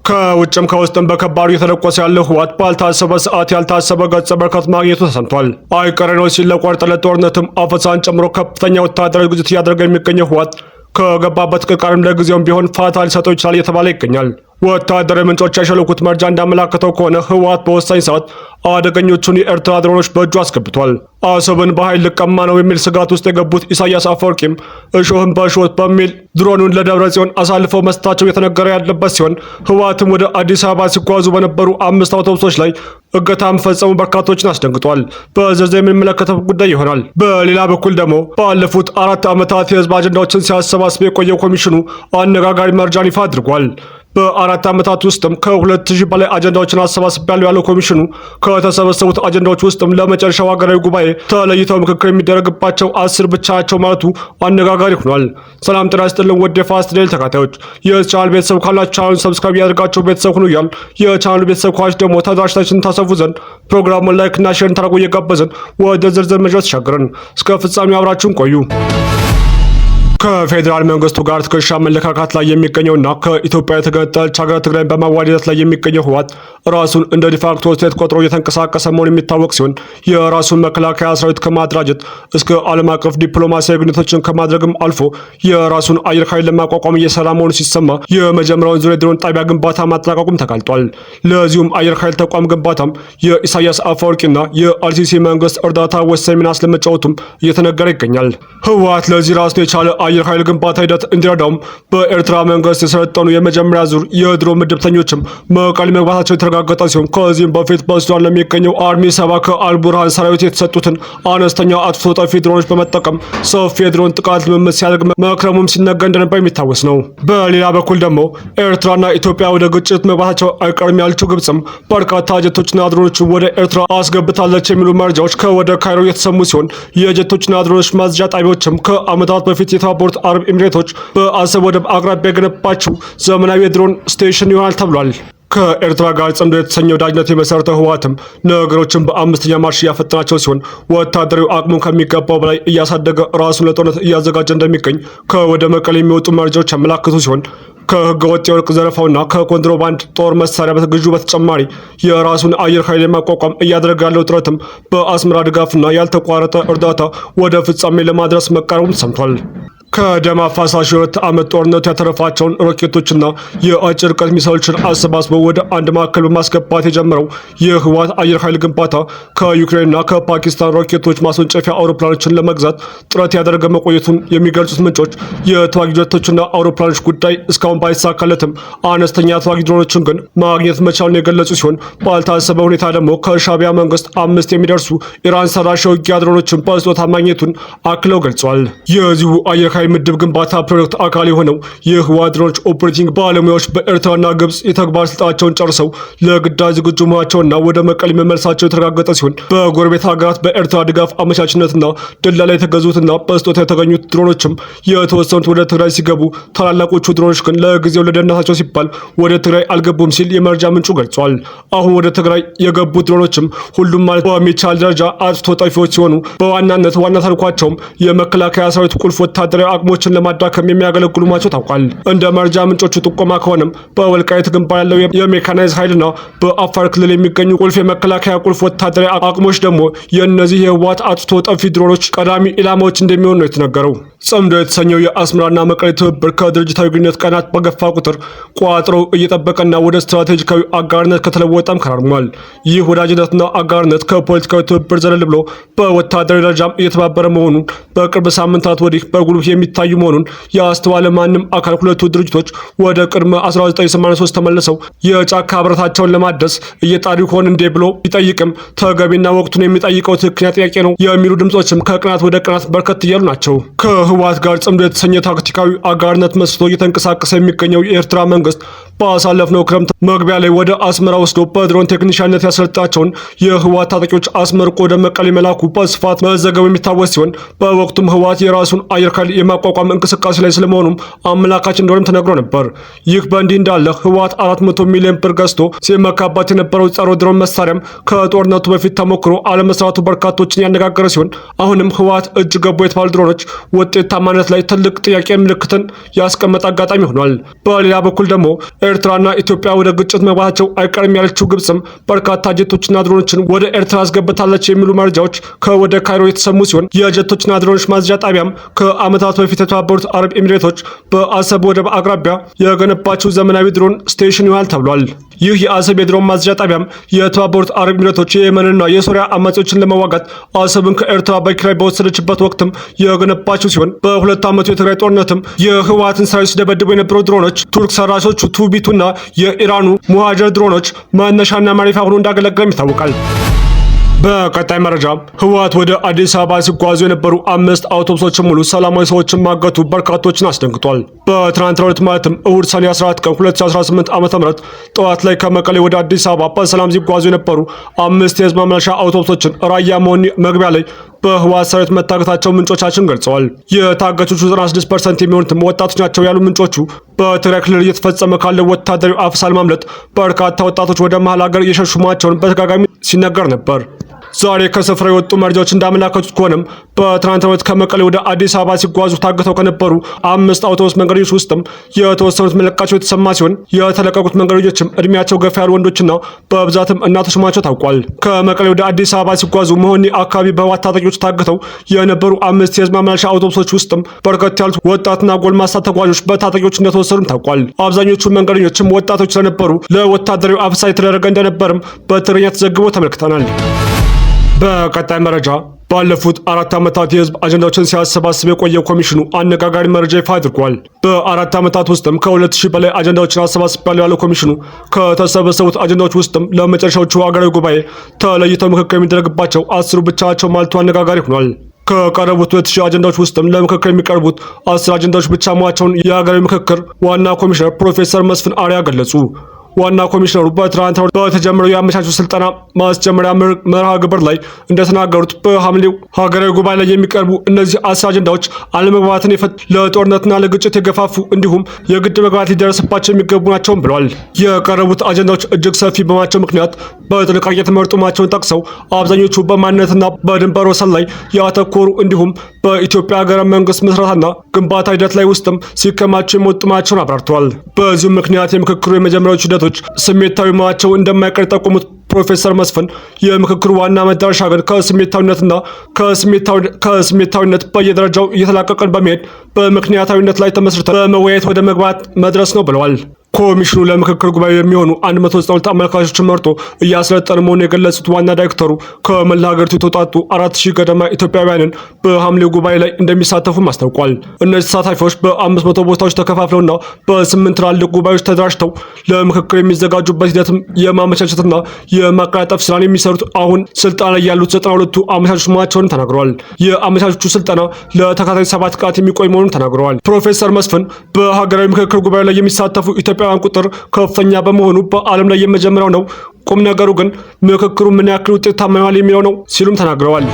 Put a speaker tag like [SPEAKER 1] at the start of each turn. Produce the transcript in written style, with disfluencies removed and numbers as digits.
[SPEAKER 1] ከውጭም ከውስጥም በከባዱ የተለቆሰ ያለው ህወሓት ባልታሰበ ሰዓት ያልታሰበ ገጸ በረከት ማግኘቱ ተሰምቷል። አይቀሬ ነው ሲል ለቆርጠለት ጦርነትም አፈሳን ጨምሮ ከፍተኛ ወታደራዊ ዝግጅት እያደረገ የሚገኘው ህወሓት ከገባበት ቅርቃርም ለጊዜውም ቢሆን ፋታ ሊሰጠው ይችላል እየተባለ ይገኛል። ወታደራዊ ምንጮች ያሸለኩት መረጃ እንዳመላከተው ከሆነ ህወሓት በወሳኝ ሰዓት አደገኞቹን የኤርትራ ድሮኖች በእጁ አስገብቷል። አሰብን በኃይል ልቀማ ነው የሚል ስጋት ውስጥ የገቡት ኢሳያስ አፈወርቂም እሾህን በእሾህ በሚል ድሮኑን ለደብረ ጽዮን አሳልፈው መስጠታቸው የተነገረ ያለበት ሲሆን ህወሓትም ወደ አዲስ አበባ ሲጓዙ በነበሩ 5 አውቶቡሶች ላይ እገታ መፈጸሙ በርካቶችን አስደንግጧል። በዝርዝር የምንመለከተው ጉዳይ ይሆናል። በሌላ በኩል ደግሞ ባለፉት 4 ዓመታት የህዝብ አጀንዳዎችን ሲያሰባስብ የቆየው ኮሚሽኑ አነጋጋሪ መረጃን ይፋ አድርጓል። በ4 ዓመታት ውስጥም ከ2000 በላይ አጀንዳዎችን አሰባስቤያለሁ ያለው ኮሚሽኑ ከተሰበሰቡት አጀንዳዎች ውስጥም ለመጨረሻው ሀገራዊ ጉባኤ ተለይተው ምክክር የሚደረግባቸው 10 ብቻ ናቸው ማለቱ አነጋጋሪ ሆኗል። ሰላም ጤና ይስጥልን ውድ የፋስት ዴይሊ ተከታታዮች፣ የቻናል ቤተሰብ ካላችሁ ቻናሉን ሰብስክራይብ ያደርጋችሁ ቤተሰብ ሁኑ እያልን የቻናሉ ቤተሰብ ካላችሁ ደግሞ ተደራሽታችንን ታሰፉ ዘንድ ፕሮግራሙን ላይክ እና ሼር ታደርጉ እየጋበዝን ወደ ዝርዝር መረጃዎች ተሻገርን። እስከ ፍጻሜው አብራችሁን ቆዩ። ከፌዴራል መንግስቱ ጋር ትከሻ መለካካት ላይ የሚገኘውና ከኢትዮጵያ የተገነጠለች ሀገር ትግራይን በማዋደድ ላይ የሚገኘው ህወሓት ራሱን እንደ ዲፋክቶ ስቴት ቆጥሮ እየተንቀሳቀሰ መሆኑ የሚታወቅ ሲሆን የራሱን መከላከያ ሰራዊት ከማደራጀት እስከ ዓለም አቀፍ ዲፕሎማሲያዊ ግንኙነቶችን ከማድረግም አልፎ የራሱን አየር ኃይል ለማቋቋም እየሰራ መሆኑ ሲሰማ የመጀመሪያውን ዙር የድሮን ጣቢያ ግንባታ ማጠናቀቁም ተጋልጧል። ለዚሁም አየር ኃይል ተቋም ግንባታም የኢሳያስ አፈወርቂና የአልሲሲ መንግስት እርዳታ ወሳኝ ሚና ስለመጫወቱም እየተነገረ ይገኛል። ህወሓት ለዚህ ራሱን የቻለ አየር ኃይል ግንባታ ሂደት እንዲረዳውም በኤርትራ መንግስት የሰለጠኑ የመጀመሪያ ዙር የድሮ ምድብተኞችም መቀሌ መግባታቸው የተረጋገጠ ሲሆን ከዚህም በፊት በሱዳን ለሚገኘው አርሚ 7 ከአልቡርሃን ሰራዊት የተሰጡትን አነስተኛ አጥፍቶ ጠፊ ድሮኖች በመጠቀም ሰፊ የድሮን ጥቃት ልምምድ ሲያደርግ መክረሙም ሲነገር እንደነበር የሚታወስ ነው። በሌላ በኩል ደግሞ ኤርትራና ኢትዮጵያ ወደ ግጭት መግባታቸው አይቀርም ያለችው ግብጽም በርካታ ጀቶችና ድሮኖችን ወደ ኤርትራ አስገብታለች የሚሉ መረጃዎች ከወደ ካይሮ የተሰሙ ሲሆን የጀቶችና ድሮኖች ማዝዣ ጣቢያዎችም ከዓመታት በፊት የተባበሩት አረብ ኤሚሬቶች በአሰብ ወደብ አቅራቢያ የገነባችው ዘመናዊ የድሮን ስቴሽን ይሆናል ተብሏል። ከኤርትራ ጋር ጽምዶ የተሰኘው ወዳጅነት የመሰረተው ህወሓትም ነገሮችን በአምስተኛ ማርሽ እያፈጠናቸው ሲሆን ወታደራዊ አቅሙን ከሚገባው በላይ እያሳደገ ራሱን ለጦርነት እያዘጋጀ እንደሚገኝ ከወደ መቀሌ የሚወጡ መረጃዎች ያመላክቱ ሲሆን ከህገ ወጥ የወርቅ ዘረፋውና ከኮንትሮባንድ ጦር መሳሪያ ግዢው በተጨማሪ የራሱን አየር ኃይል የማቋቋም እያደረገ ያለው ጥረትም በአስመራ ድጋፍና ያልተቋረጠ እርዳታ ወደ ፍጻሜ ለማድረስ መቃረቡም ሰምቷል። ከደም አፋሳሽ የሁለት ዓመት ጦርነቱ ያተረፋቸውን ሮኬቶችና የአጭር ርቀት ሚሳይሎችን አሰባስበው ወደ አንድ ማዕከል በማስገባት የጀመረው የህወሓት አየር ኃይል ግንባታ ከዩክሬንና ከፓኪስታን ሮኬቶች ማስወንጨፊያ አውሮፕላኖችን ለመግዛት ጥረት ያደረገ መቆየቱን የሚገልጹት ምንጮች የተዋጊ ጀቶችና አውሮፕላኖች ጉዳይ እስካሁን ባይሳካለትም አነስተኛ ተዋጊ ድሮኖችን ግን ማግኘት መቻሉን የገለጹ ሲሆን ባልታሰበ ሁኔታ ደግሞ ከሻዕቢያ መንግስት 5 የሚደርሱ ኢራን ሰራሽ የውጊያ ድሮኖችን በስጦታ ማግኘቱን አክለው ገልጸዋል። የዚሁ አየር ኃይል ምድብ ግንባታ ፕሮጀክት አካል የሆነው የህወሓት ድሮኖች ኦፕሬቲንግ ባለሙያዎች በኤርትራና ግብጽ የተግባር ስልጣናቸውን ጨርሰው ለግዳጅ ዝግጁ መሆናቸውና ወደ መቀሌ መመለሳቸው የተረጋገጠ ሲሆን በጎረቤት ሀገራት በኤርትራ ድጋፍ አመቻችነትና ድለላ የተገዙትና በስጦታ የተገኙት ድሮኖችም የተወሰኑት ወደ ትግራይ ሲገቡ፣ ታላላቆቹ ድሮኖች ግን ለጊዜው ለደህንነታቸው ሲባል ወደ ትግራይ አልገቡም ሲል የመረጃ ምንጩ ገልጿል። አሁን ወደ ትግራይ የገቡት ድሮኖችም ሁሉም ማለት በሚቻል ደረጃ አጥፍቶ ጠፊዎች ሲሆኑ በዋናነት ዋና ተልኳቸውም የመከላከያ ሰራዊት ቁልፍ ወታደራዊ አቅሞችን ለማዳከም የሚያገለግሉ መሆናቸው ታውቋል። እንደ መረጃ ምንጮቹ ጥቆማ ከሆነም በወልቃይት ግንባር ያለው የሜካናይዝ ኃይልና በአፋር ክልል የሚገኙ ቁልፍ የመከላከያ ቁልፍ ወታደራዊ አቅሞች ደግሞ የእነዚህ የህወሓት አጥፍቶ ጠፊ ድሮኖች ቀዳሚ ኢላማዎች እንደሚሆኑ ነው የተነገረው። ጽምዶ የተሰኘው የአስመራና መቀሌ ትብብር ከድርጅታዊ ግንኙነት ቀናት በገፋ ቁጥር ቋጥሮ እየጠበቀና ወደ ስትራቴጂካዊ አጋርነት ከተለወጠም ከራርሟል። ይህ ወዳጅነትና አጋርነት ከፖለቲካዊ ትብብር ዘለል ብሎ በወታደራዊ ደረጃም እየተባበረ መሆኑን በቅርብ ሳምንታት ወዲህ በጉልህ የሚታዩ መሆኑን ያስተዋለ ማንም አካል ሁለቱ ድርጅቶች ወደ ቅድመ 1983 ተመልሰው የጫካ ህብረታቸውን ለማደስ እየጣሩ ይሆን እንዴ ብሎ ቢጠይቅም ተገቢና ወቅቱን የሚጠይቀው ትክክለኛ ጥያቄ ነው የሚሉ ድምጾችም ከቅናት ወደ ቅናት በርከት እያሉ ናቸው። ከህወሓት ጋር ጽምዶ የተሰኘ ታክቲካዊ አጋርነት መስርቶ እየተንቀሳቀሰ የሚገኘው የኤርትራ መንግስት ባሳለፍነው ክረምት መግቢያ ላይ ወደ አስመራ ወስዶ በድሮን ቴክኒሻንነት ያሰለጣቸውን የህወሓት ታጣቂዎች አስመርቆ ወደ መቀሌ መላኩ በስፋት መዘገቡ የሚታወስ ሲሆን በወቅቱም ህወሓት የራሱን አየር ኃይል የማቋቋም እንቅስቃሴ ላይ ስለመሆኑም አመላካች እንደሆነም ተነግሮ ነበር። ይህ በእንዲህ እንዳለ ህወሓት 400 ሚሊዮን ብር ገዝቶ ሲመካባት የነበረው ጸረ ድሮን መሳሪያም ከጦርነቱ በፊት ተሞክሮ አለመስራቱ በርካቶችን ያነጋገረ ሲሆን አሁንም ህወሓት እጅ ገቡ የተባሉ ድሮኖች ውጤታማነት ላይ ትልቅ ጥያቄ ምልክትን ያስቀመጠ አጋጣሚ ሆኗል። በሌላ በኩል ደግሞ ኤርትራና ኢትዮጵያ ወደ ግጭት መግባታቸው አይቀርም ያለችው ግብጽም በርካታ ጀቶችና ድሮኖችን ወደ ኤርትራ አስገብታለች የሚሉ መረጃዎች ከወደ ካይሮ የተሰሙ ሲሆን የጀቶችና ድሮኖች ማዝዣ ጣቢያም ከዓመታት በፊት የተባበሩት አረብ ኤሚሬቶች በአሰብ ወደብ አቅራቢያ የገነባቸው ዘመናዊ ድሮን ስቴሽን ይሆናል ተብሏል። ይህ የአሰብ የድሮን ማዝዣ ጣቢያም የተባበሩት አረብ ኤሚሬቶች የየመንና የሶሪያ አማጺዎችን ለመዋጋት አሰብን ከኤርትራ በኪራይ በወሰደችበት ወቅትም የገነባቸው ሲሆን በሁለት ዓመቱ የትግራይ ጦርነትም የህወሓትን ሰራዊት ሲደበድቡ የነበሩ ድሮኖች ቱርክ ሰራሾቹ ቱቢቱና የኢራኑ ሙሃጀር ድሮኖች መነሻና ማረፊያ ሆኖ እንዳገለገለም ይታወቃል። በቀጣይ መረጃ ህወሓት ወደ አዲስ አበባ ሲጓዙ የነበሩ 5 አውቶቡሶችን ሙሉ ሰላማዊ ሰዎችን ማገቱ በርካቶችን አስደንግጧል። በትናንትናው ዕለት ማለትም እሁድ ሰኔ 14 ቀን 2018 ዓ.ም ጠዋት ላይ ከመቀሌ ወደ አዲስ አበባ በሰላም ሲጓዙ የነበሩ 5 የህዝብ ማመላለሻ አውቶቡሶችን ራያ መሆኒ መግቢያ ላይ በህወሓት ሰራዊት መታገታቸው ምንጮቻችን ገልጸዋል። የታጋቾቹ 96% የሚሆኑትም ወጣቶች ናቸው ያሉ ምንጮቹ በትግራይ ክልል እየተፈጸመ ካለው ወታደራዊ አፈሳ ለማምለጥ በርካታ ወጣቶች ወደ መሃል ሀገር እየሸሹ መሆናቸውን በተደጋጋሚ ሲነገር ነበር። ዛሬ ከስፍራ የወጡ መረጃዎች እንዳመላከቱት ከሆነም በትናንትናው ዕለት ከመቀሌ ወደ አዲስ አበባ ሲጓዙ ታግተው ከነበሩ 5 አውቶቡስ መንገደኞች ውስጥም የተወሰኑት መለቀቃቸው የተሰማ ሲሆን የተለቀቁት መንገደኞችም እድሜያቸው ገፋ ያሉ ወንዶችና በብዛትም እናቶች መሆናቸው ታውቋል። ከመቀሌ ወደ አዲስ አበባ ሲጓዙ መሆኒ አካባቢ በህወሓት ታጣቂዎች ታግተው የነበሩ 5 የህዝብ ማመላለሻ አውቶቡሶች ውስጥም በርከት ያሉት ወጣትና ጎልማሳ ተጓዦች በታጣቂዎች እንደተወሰዱም ታውቋል። አብዛኞቹ መንገደኞችም ወጣቶች ስለነበሩ ለወታደራዊ አፈሳ የተደረገ እንደነበርም በትግርኛ ተዘግቦ ተመልክተናል። በቀጣይ መረጃ ባለፉት 4 ዓመታት የህዝብ አጀንዳዎችን ሲያሰባስብ የቆየው ኮሚሽኑ አነጋጋሪ መረጃ ይፋ አድርጓል። በ4 ዓመታት ውስጥም ከ2000 በላይ አጀንዳዎችን አሰባስቧል ያለው ኮሚሽኑ ከተሰበሰቡት አጀንዳዎች ውስጥም ለመጨረሻዎቹ ሀገራዊ ጉባኤ ተለይተው ምክክር የሚደረግባቸው 10 ብቻቸው ማለቱ አነጋጋሪ ሆኗል። ከቀረቡት 2000 አጀንዳዎች ውስጥም ለምክክር የሚቀርቡት 10 አጀንዳዎች ብቻ መሆናቸውን የሀገራዊ ምክክር ዋና ኮሚሽነር ፕሮፌሰር መስፍን አርአያ ገለጹ። ዋና ኮሚሽነሩ በትናንትናው በተጀመረው የአመቻቹ ስልጠና ማስጀመሪያ መርሃ ግብር ላይ እንደተናገሩት በሐምሌው ሀገራዊ ጉባኤ ላይ የሚቀርቡ እነዚህ 10 አጀንዳዎች አለመግባባትን ለጦርነትና ለግጭት የገፋፉ እንዲሁም የግድ መግባባት ሊደረስባቸው የሚገቡ ናቸውም ብለዋል። የቀረቡት አጀንዳዎች እጅግ ሰፊ በመሆናቸው ምክንያት በጥንቃቄ የተመረጡ መሆናቸውን ጠቅሰው አብዛኞቹ በማንነትና በድንበር ወሰን ላይ ያተኮሩ እንዲሁም በኢትዮጵያ ሀገረ መንግስት ምስረታና ግንባታ ሂደት ላይ ውስጥም ሲከማቸው የመጡ መሆናቸውን አብራርተዋል። በዚሁም ምክንያት የምክክሩ የመጀመሪያዎቹ ሂደቶች ስሜታዊ መሆናቸው እንደማይቀር የጠቆሙት ፕሮፌሰር መስፍን የምክክሩ ዋና መዳረሻ ግን ከስሜታዊነትና ከስሜታዊነት በየደረጃው እየተላቀቀን በመሄድ በምክንያታዊነት ላይ ተመስርተን በመወያየት ወደ መግባባት መድረስ ነው ብለዋል። ኮሚሽኑ ለምክክር ጉባኤ የሚሆኑ 192 አመልካቾችን መርጦ እያሰለጠነ መሆኑን የገለጹት ዋና ዳይሬክተሩ ከመላ ሀገሪቱ የተውጣጡ 4000 ገደማ ኢትዮጵያውያንን በሐምሌው ጉባኤ ላይ እንደሚሳተፉም አስታውቋል። እነዚህ ተሳታፊዎች በ500 ቦታዎች ተከፋፍለውና በ8 ትላልቅ ጉባኤዎች ተደራጅተው ለምክክር የሚዘጋጁበት ሂደትም የማመቻቸትና የማቀላጠፍ ስራን የሚሰሩት አሁን ስልጣን ላይ ያሉት 92ቱ አመቻቾች መሆናቸውን ተናግረዋል። የአመቻቾቹ ስልጠና ለተከታታይ 7 ቀናት የሚቆይ መሆኑን ተናግረዋል። ፕሮፌሰር መስፍን በሀገራዊ ምክክር ጉባኤ ላይ የሚሳተፉ ኢትዮጵያውያን ቁጥር ከፍተኛ በመሆኑ በዓለም ላይ የመጀመሪያው ነው። ቁም ነገሩ ግን ምክክሩ ምን ያክል ውጤታማ ይሆናል የሚለው ነው ሲሉም ተናግረዋል።